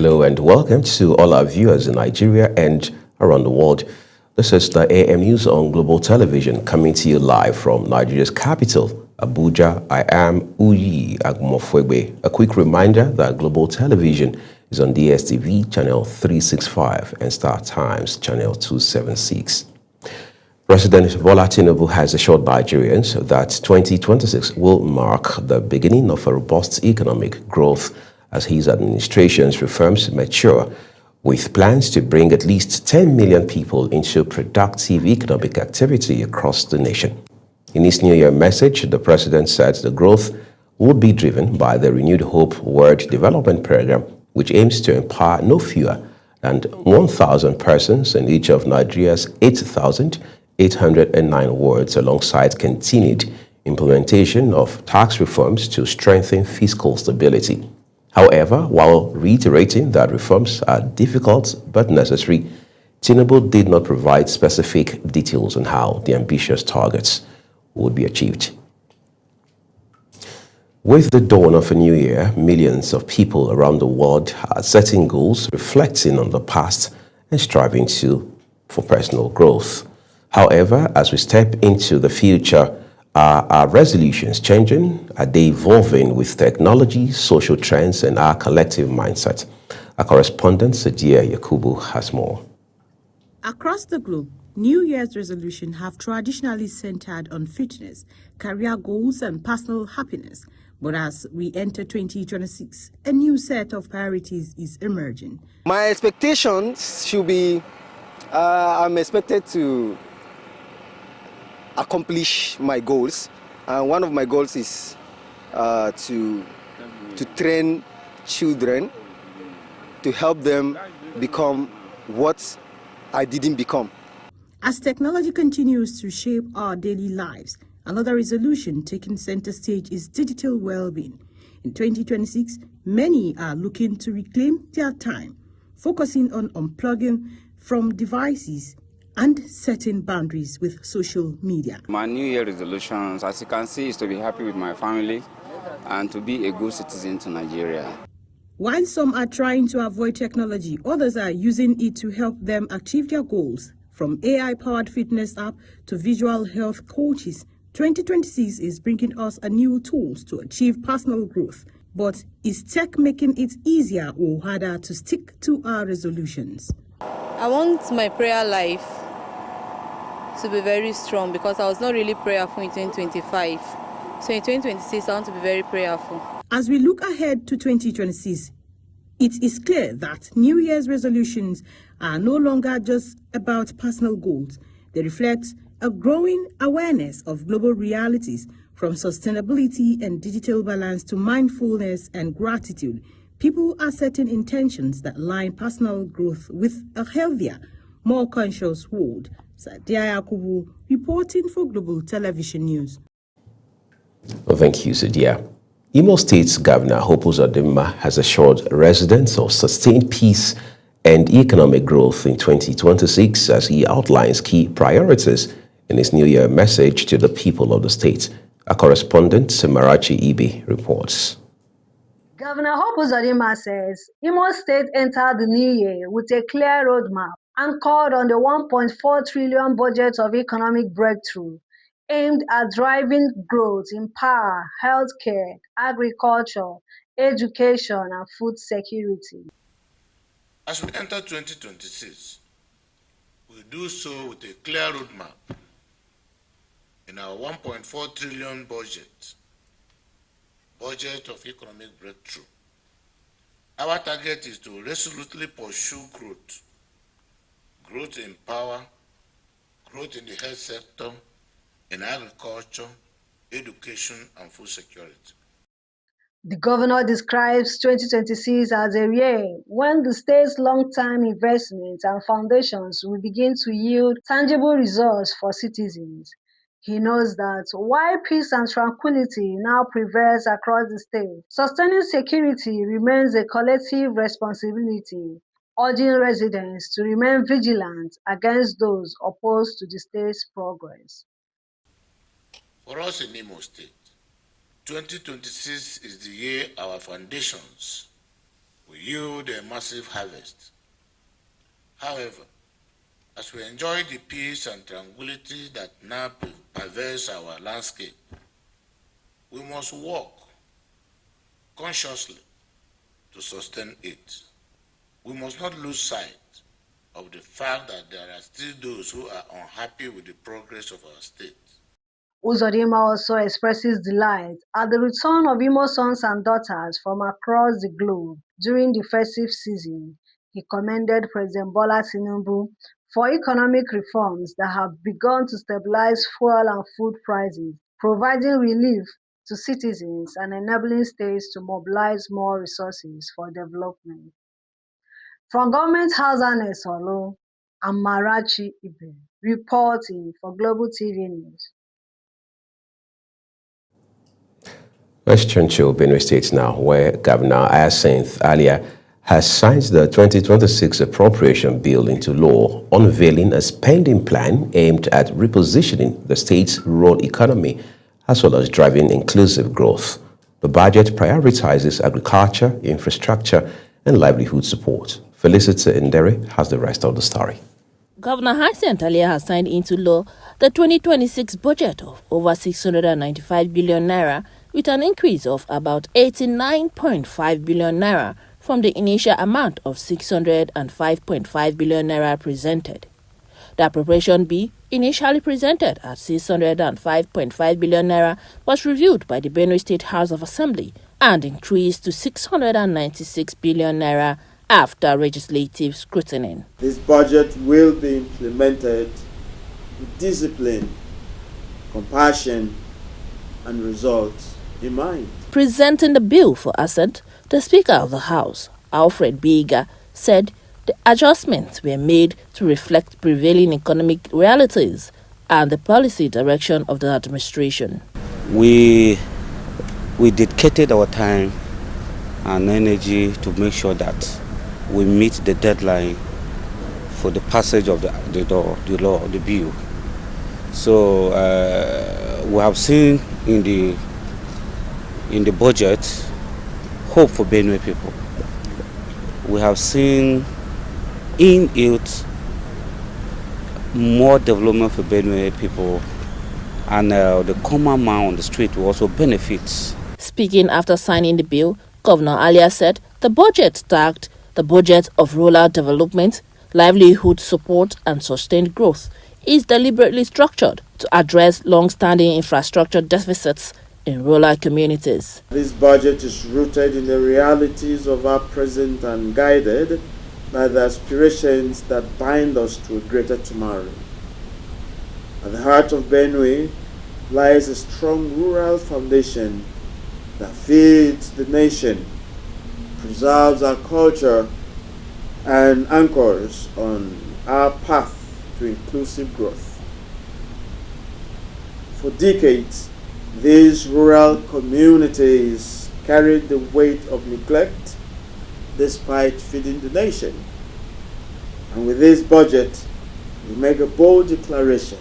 Hello and welcome to all our viewers in Nigeria and around the world. This is the AM News on Global Television coming to you live from Nigeria's capital, Abuja. I am Uyi Agumofwegbe. A quick reminder that Global Television is on DSTV channel 365 and Star Times channel 276. President Bola Tinubu has assured Nigerians that 2026 will mark the beginning of a robust economic growth as his administration's reforms mature, with plans to bring at least 10 million people into productive economic activity across the nation. In his New Year message, the president said the growth would be driven by the Renewed Hope Word Development Program, which aims to empower no fewer than 1,000 persons in each of Nigeria's 8,809 wards, alongside continued implementation of tax reforms to strengthen fiscal stability. However, while reiterating that reforms are difficult but necessary, Tinubu did not provide specific details on how the ambitious targets would be achieved. With the dawn of a new year, millions of people around the world are setting goals, reflecting on the past and striving for personal growth. However, as we step into the future, are our resolutions changing? Are they evolving with technology, social trends, and our collective mindset? Our correspondent, Sadia Yakubu, has more. Across the globe, New Year's resolutions have traditionally centered on fitness, career goals, and personal happiness. But as we enter 2026, a new set of priorities is emerging. My expectations should be, I'm expected to accomplish my goals, and one of my goals is to train children, to help them become what I didn't become. As technology continues to shape our daily lives, another resolution taking center stage is digital well-being. In 2026, many are looking to reclaim their time, focusing on unplugging from devices and setting boundaries with social media. My New Year resolutions, as you can see, is to be happy with my family and to be a good citizen to Nigeria. While some are trying to avoid technology, others are using it to help them achieve their goals. From AI-powered fitness app to visual health coaches, 2026 is bringing us a new tools to achieve personal growth. But is tech making it easier or harder to stick to our resolutions? I want my prayer life to be very strong because I was not really prayerful in 2025. So in 2026, I want to be very prayerful. As we look ahead to 2026, it is clear that New Year's resolutions are no longer just about personal goals. They reflect a growing awareness of global realities, from sustainability and digital balance to mindfulness and gratitude. People are setting intentions that align personal growth with a healthier, more conscious world. Sadia Yakubu, reporting for Global Television News. Well, thank you, Sadia. Imo State's Governor Hope Uzodimma has assured residents of sustained peace and economic growth in 2026 as he outlines key priorities in his New Year message to the people of the state. Our correspondent, Marachi Ibe, reports. Governor Hope Uzodimma says Imo State entered the new year with a clear roadmap anchored on the 1.4 trillion budget of economic breakthrough aimed at driving growth in power, healthcare, agriculture, education, and food security. As we enter 2026, we do so with a clear roadmap in our 1.4 trillion budget of economic breakthrough. Our target is to resolutely pursue growth in power, growth in the health sector, in agriculture, education, and food security. The governor describes 2026 as a year when the state's long-term investments and foundations will begin to yield tangible results for citizens. He knows that while peace and tranquility now prevails across the state, sustaining security remains a collective responsibility, urging residents to remain vigilant against those opposed to the state's progress. For us in Imo State, 2026 is the year our foundations will yield a massive harvest. However, as we enjoy the peace and tranquility that now pervades our landscape, we must work consciously to sustain it. We must not lose sight of the fact that there are still those who are unhappy with the progress of our state. Uzodinma also expresses delight at the return of Imo sons and daughters from across the globe during the festive season. He commended President Bola Tinubu for economic reforms that have begun to stabilize fuel and food prices, providing relief to citizens and enabling states to mobilize more resources for development. From Government House Annex Olo, Amarachi Ibe, reporting for Global TV News. Let's turn to Benue State now, where Governor Hyacinth Alia has signed the 2026 appropriation bill into law, unveiling a spending plan aimed at repositioning the state's rural economy as well as driving inclusive growth. The budget prioritizes agriculture, infrastructure, and livelihood support. Felicity Ndere has the rest of the story. Governor Hyacinth Alia has signed into law the 2026 budget of over 695 billion naira, with an increase of about 89.5 billion naira from the initial amount of 605.5 billion naira presented. The appropriation bill, initially presented at 605.5 billion naira, was reviewed by the Benue State House of Assembly and increased to 696 billion naira after legislative scrutiny. This budget will be implemented with discipline, compassion, and results in mind. Presenting the bill for assent, the Speaker of the House, Alfred Biga, said the adjustments were made to reflect prevailing economic realities and the policy direction of the administration. We dedicated our time and energy to make sure that we meet the deadline for the passage of the bill. So we have seen in the budget hope for Benue people. We have seen in it more development for Benue people, and the common man on the street will also benefit. Speaking after signing the bill, Governor Alia said the budget tagged the budget of rural development, livelihood support and sustained growth is deliberately structured to address long-standing infrastructure deficits in rural communities. This budget is rooted in the realities of our present and guided by the aspirations that bind us to a greater tomorrow. At the heart of Benue lies a strong rural foundation that feeds the nation, preserves our culture, and anchors on our path to inclusive growth. For decades, these rural communities carried the weight of neglect despite feeding the nation. And with this budget, we make a bold declaration.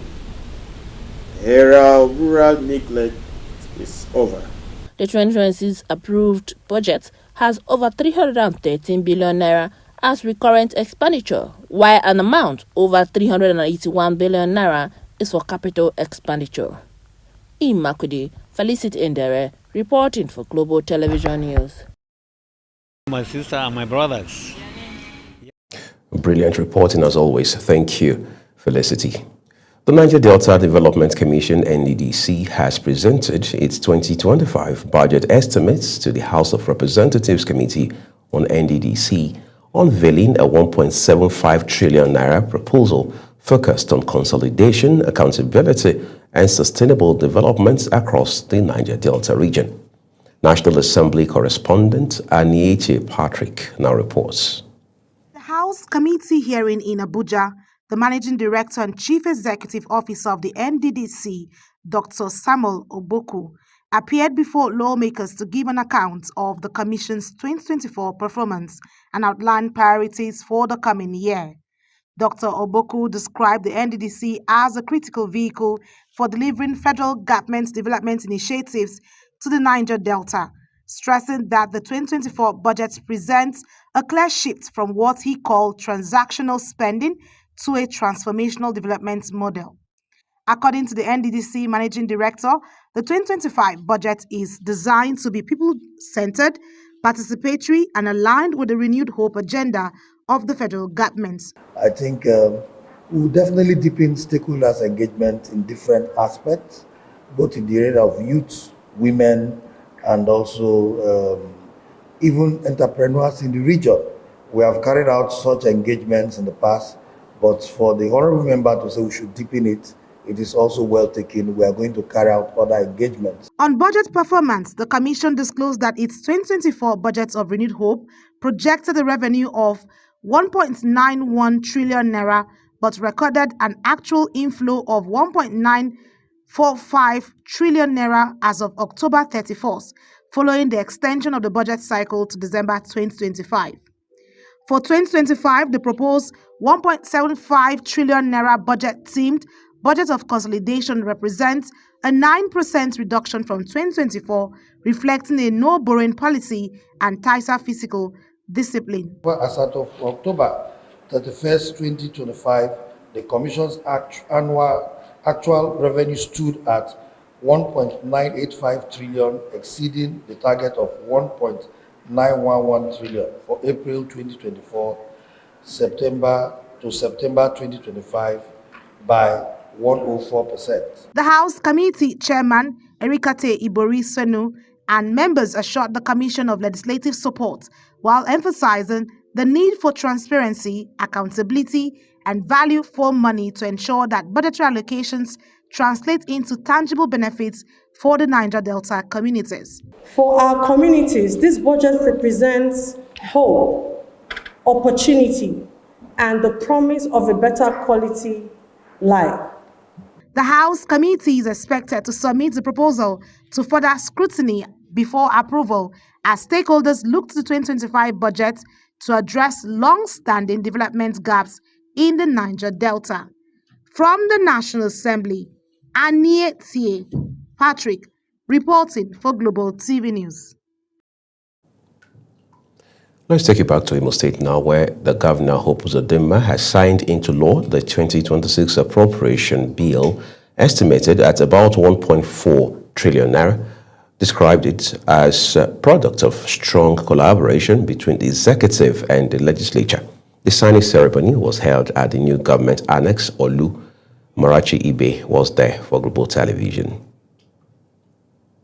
The era of rural neglect is over. The 2026 approved budget has over 313 billion naira as recurrent expenditure, while an amount over 381 billion naira is for capital expenditure. In Makudi, Felicity Ndere, reporting for Global Television News. My sister and my brothers. Brilliant reporting as always. Thank you, Felicity. The Niger Delta Development Commission, NDDC, has presented its 2025 budget estimates to the House of Representatives Committee on NDDC, unveiling a 1.75 trillion naira proposal focused on consolidation, accountability, and sustainable development across the Niger Delta region. National Assembly correspondent Anieche Patrick now reports. The House Committee hearing in Abuja, the Managing Director and Chief Executive Officer of the NDDC, Dr. Samuel Oboku, appeared before lawmakers to give an account of the Commission's 2024 performance and outline priorities for the coming year. Dr. Oboku described the NDDC as a critical vehicle for delivering federal government development initiatives to the Niger Delta, stressing that the 2024 budget presents a clear shift from what he called transactional spending to a transformational development model. According to the NDDC Managing Director, the 2025 budget is designed to be people-centered, participatory, and aligned with the renewed hope agenda of the federal government. I think we will definitely deepen stakeholders' engagement in different aspects, both in the area of youth, women, and also even entrepreneurs in the region. We have carried out such engagements in the past, but for the honorable member to say we should deepen it, it is also well taken. We are going to carry out other engagements. On budget performance, the Commission disclosed that its 2024 budget of renewed hope projected a revenue of 1.91 trillion naira, but recorded an actual inflow of 1.945 trillion naira as of October 31st, following the extension of the budget cycle to December 2025. For 2025, the proposed 1.75 trillion naira budget of consolidation represents a 9% reduction from 2024, reflecting a no borrowing policy and tighter fiscal discipline. As of October 31st, 2025, the Commission's actual revenue stood at 1.985 trillion, exceeding the target of 1.911 trillion for April 2024, September 2025 by 104%. The House Committee Chairman, Erikate Ibori Senu, and members assured the Commission of legislative support while emphasizing the need for transparency, accountability, and value for money to ensure that budgetary allocations translate into tangible benefits for the Niger Delta communities. For our communities, this budget represents hope, opportunity, and the promise of a better quality life. The House Committee is expected to submit the proposal to further scrutiny before approval as stakeholders look to the 2025 budget to address long-standing development gaps in the Niger Delta. From the National Assembly, Anie Tie Patrick, reporting for Global TV News. Let's take you back to Imo State now, where the Governor, Hope Uzodinma, has signed into law the 2026 appropriation bill, estimated at about 1.4 trillion naira, described it as a product of strong collaboration between the executive and the legislature. The signing ceremony was held at the new government annex. Olu Marachi Ibe was there for Global Television.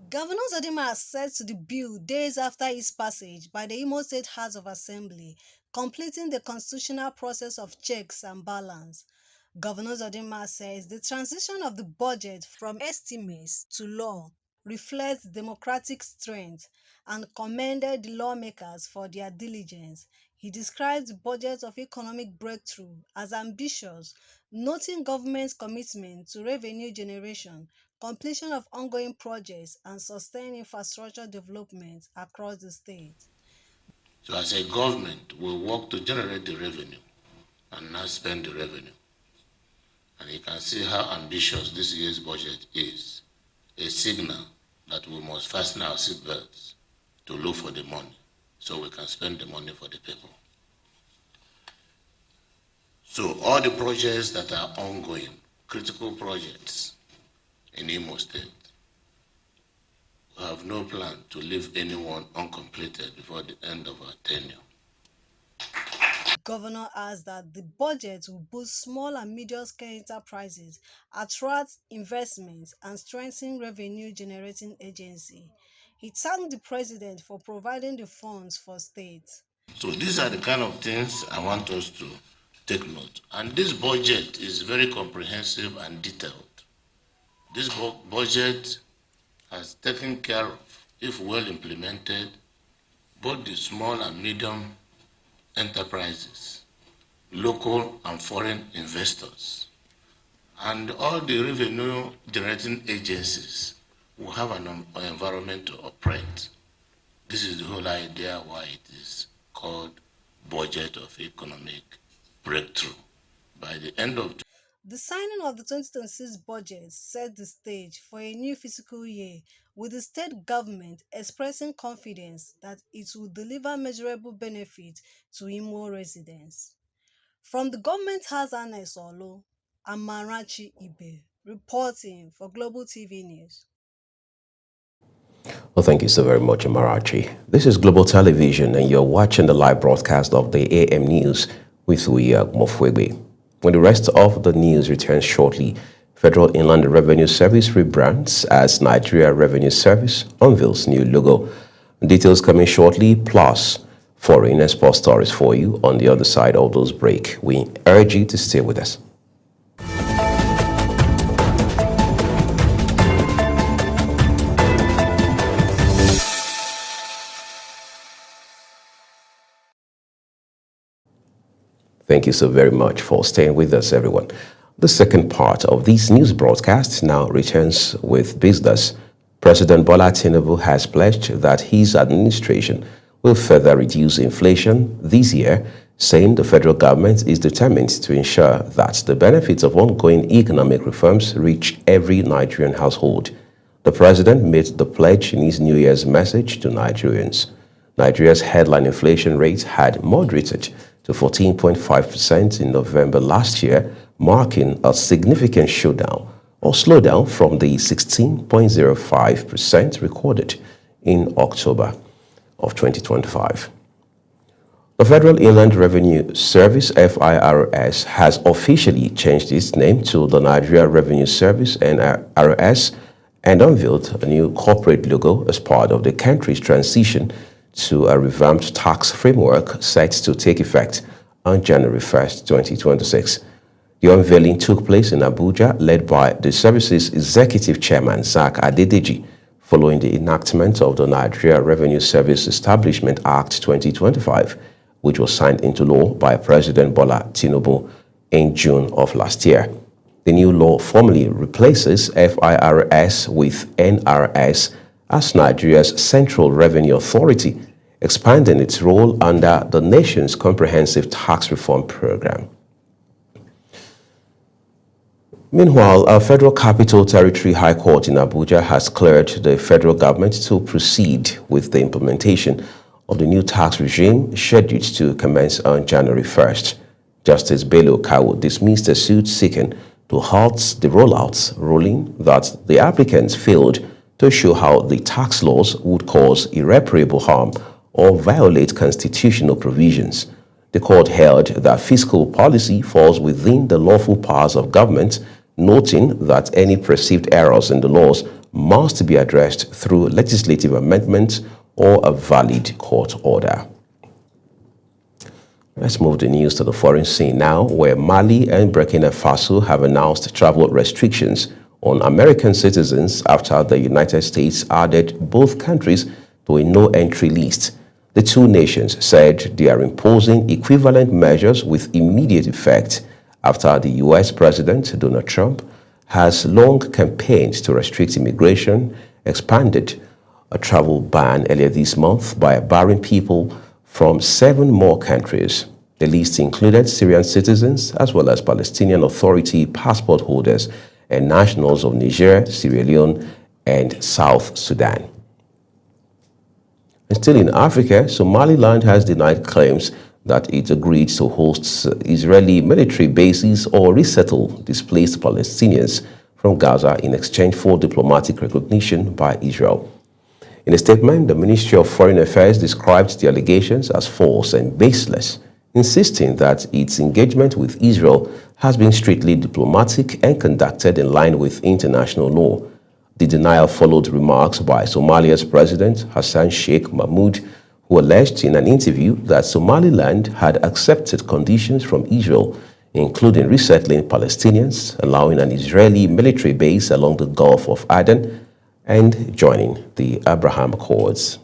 Governor Uzodinma said to the bill days after its passage by the Imo State House of Assembly, completing the constitutional process of checks and balance. Governor Uzodinma says the transition of the budget from estimates to law reflects democratic strength and commended the lawmakers for their diligence. He described the budget of economic breakthrough as ambitious, noting government's commitment to revenue generation, completion of ongoing projects, and sustained infrastructure development across the state. So as a government, we work to generate the revenue and not spend the revenue. And you can see how ambitious this year's budget is, a signal that we must fasten our seatbelts to look for the money so we can spend the money for the people. So all the projects that are ongoing, critical projects in Imo State, we have no plan to leave anyone uncompleted before the end of our tenure. Governor adds that the budget will boost small and medium-scale enterprises, attract investments, and strengthen revenue-generating agency. He thanked the president for providing the funds for states. So these are the kind of things I want us to take note. And this budget is very comprehensive and detailed. This budget has taken care of, if well implemented, both the small and medium enterprises, local and foreign investors, and all the revenue generating agencies will have an environment to operate. This is the whole idea why it is called Budget of Economic Breakthrough. By the end of The signing of the 2026 budget set the stage for a new fiscal year, with the state government expressing confidence that it will deliver measurable benefits to Imo residents. From the Government House Annex Olo, Amarachi Ibe, reporting for Global TV News. Well, thank you so very much, Amarachi. This is Global Television, and you're watching the live broadcast of the AM News with Uyag Mofwegbe. When the rest of the news returns shortly, Federal Inland Revenue Service rebrands as Nigeria Revenue Service, unveils new logo. Details coming shortly, plus foreign export stories for you on the other side of those break. We urge you to stay with us. Thank you so very much for staying with us, everyone. The second part of this news broadcast now returns with business. President Bola Tinubu has pledged that his administration will further reduce inflation this year, saying the federal government is determined to ensure that the benefits of ongoing economic reforms reach every Nigerian household. The president made the pledge in his New Year's message to Nigerians. Nigeria's headline inflation rate had moderated to 14.5% in November last year, marking a significant slowdown from the 16.05% recorded in October of 2025. The Federal Inland Revenue Service, FIRS, has officially changed its name to the Nigeria Revenue Service, NRS, and unveiled a new corporate logo as part of the country's transition to a revamped tax framework set to take effect on January 1st, 2026. The unveiling took place in Abuja, led by the service's executive chairman, Zach Adedeji, following the enactment of the Nigeria Revenue Service Establishment Act 2025, which was signed into law by President Bola Tinubu in June of last year. The new law formally replaces FIRS with NRS as Nigeria's Central Revenue Authority, expanding its role under the nation's comprehensive tax reform program. Meanwhile, our Federal Capital Territory High Court in Abuja has cleared the federal government to proceed with the implementation of the new tax regime scheduled to commence on January 1st. Justice Bello Kawu dismissed a suit seeking to halt the rollouts, ruling that the applicants failed to show how the tax laws would cause irreparable harm or violate constitutional provisions. The court held that fiscal policy falls within the lawful powers of government, noting that any perceived errors in the laws must be addressed through legislative amendments or a valid court order. Let's move the news to the foreign scene now, where Mali and Burkina Faso have announced travel restrictions on American citizens after the United States added both countries to a no-entry list. The two nations said they are imposing equivalent measures with immediate effect after the U.S. President Donald Trump has long campaigned to restrict immigration, expanded a travel ban earlier this month by barring people from 7 more countries. The list included Syrian citizens as well as Palestinian Authority passport holders and nationals of Niger, Sierra Leone, and South Sudan. And still in Africa, Somaliland has denied claims that it agreed to host Israeli military bases or resettle displaced Palestinians from Gaza in exchange for diplomatic recognition by Israel. In a statement, the Ministry of Foreign Affairs described the allegations as false and baseless, insisting that its engagement with Israel has been strictly diplomatic and conducted in line with international law. The denial followed remarks by Somalia's President Hassan Sheikh Mahmoud, who alleged in an interview that Somaliland had accepted conditions from Israel, including resettling Palestinians, allowing an Israeli military base along the Gulf of Aden, and joining the Abraham Accords.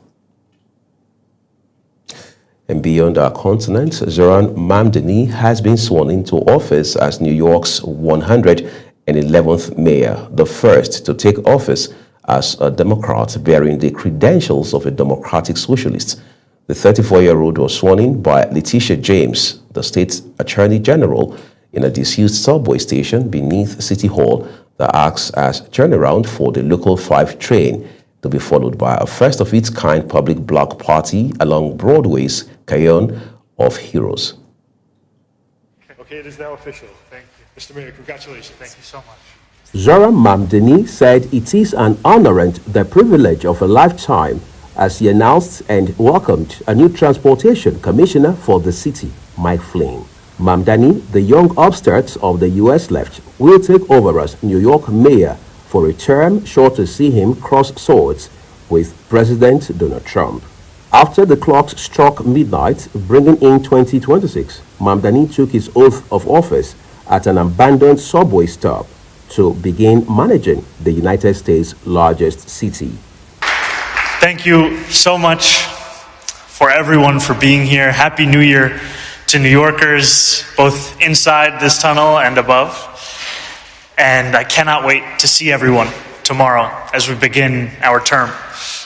And beyond our continent, Zoran Mamdani has been sworn into office as New York's 111th mayor, the first to take office as a Democrat bearing the credentials of a Democratic Socialist. The 34-year-old was sworn in by Letitia James, the state's Attorney General, in a disused subway station beneath City Hall that acts as turnaround for the Local 5 train, to be followed by a first-of-its-kind public block party along Broadway's Cayon of Heroes. Okay, it is now official. Thank you. Mr. Mayor, congratulations. Thank you so much. Zoran Mamdani said it is an honor and the privilege of a lifetime as he announced and welcomed a new transportation commissioner for the city, Mike Flynn. Mamdani, the young upstart of the U.S. left, will take over as New York mayor for a term sure to see him cross swords with President Donald Trump. After the clock struck midnight, bringing in 2026, Mamdani took his oath of office at an abandoned subway stop to begin managing the United States' largest city. Thank you so much for everyone for being here. Happy New Year to New Yorkers, both inside this tunnel and above. And I cannot wait to see everyone tomorrow as we begin our term.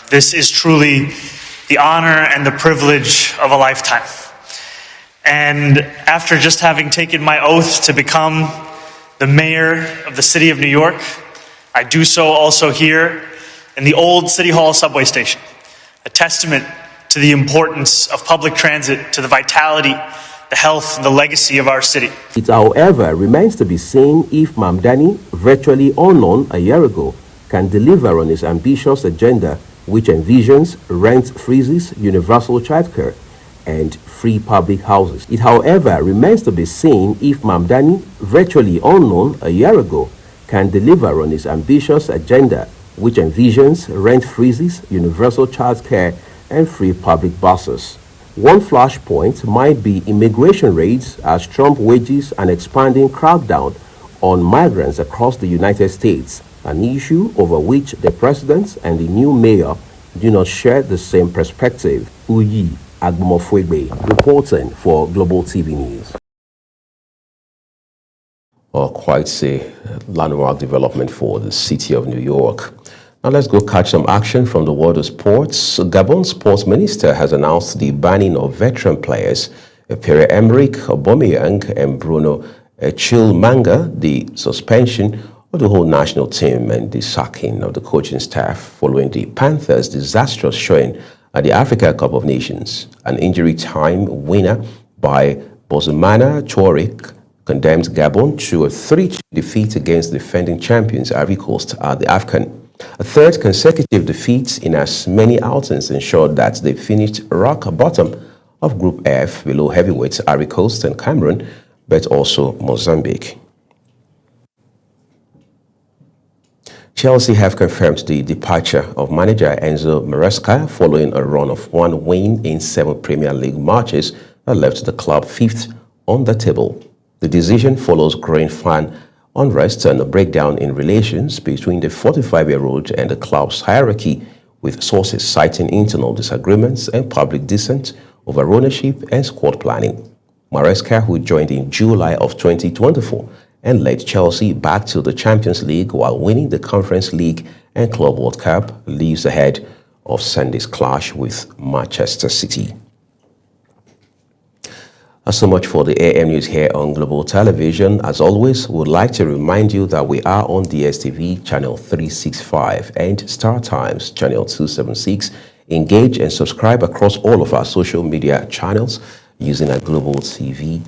This is truly the honor and the privilege of a lifetime. And after just having taken my oath to become the mayor of the city of New York, I do so also here in the old City Hall subway station, a testament to the importance of public transit, to the vitality, the health, and the legacy of our city. It, however, remains to be seen if Mamdani, virtually unknown a year ago, can deliver on his ambitious agenda, which envisions rent freezes, universal childcare, and free public houses. It, however, remains to be seen if Mamdani, virtually unknown a year ago, can deliver on his ambitious agenda, which envisions rent freezes, universal childcare, and free public buses. One flashpoint might be immigration raids as Trump wages an expanding crackdown on migrants across the United States, an issue over which the president and the new mayor do not share the same perspective. Uyi Agbomofwegbe, reporting for Global TV News. Well, quite a landmark development for the city of New York. Now let's go catch some action from the world of sports. Gabon sports minister has announced the banning of veteran players Pierre-Emerick Aubameyang and Bruno Chilmanga, the suspension of the whole national team and the sacking of the coaching staff following the Panthers' disastrous showing at the Africa Cup of Nations. An injury time winner by Bozumana Touareg condemned Gabon to a 3-2 defeat against defending champions Ivory Coast at the AFCON. A third consecutive defeat in as many outings ensured that they finished rock bottom of Group F below heavyweights Ivory Coast and Cameroon, but also Mozambique. Chelsea have confirmed the departure of manager Enzo Maresca following a run of one win in 7 Premier League matches that left the club 5th on the table. The decision follows growing fan unrest and a breakdown in relations between the 45-year-old and the club's hierarchy, with sources citing internal disagreements and public dissent over ownership and squad planning. Maresca, who joined in July of 2024 and led Chelsea back to the Champions League while winning the Conference League and Club World Cup, leaves ahead of Sunday's clash with Manchester City. So much for the AM News here on Global Television. As always, we would like to remind you that we are on DSTV channel 365 and Star Times channel 276. Engage and subscribe across all of our social media channels using our Global TV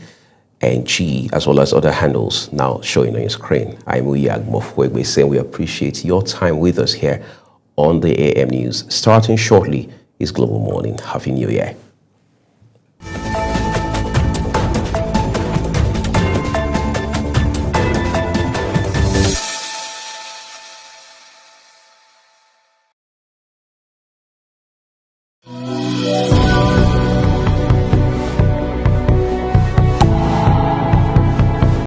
NG, as well as other handles now showing on your screen. I'm Uyi Agbomofwegbe saying we appreciate your time with us here on the AM News. Starting shortly is Global Morning. Happy New Year.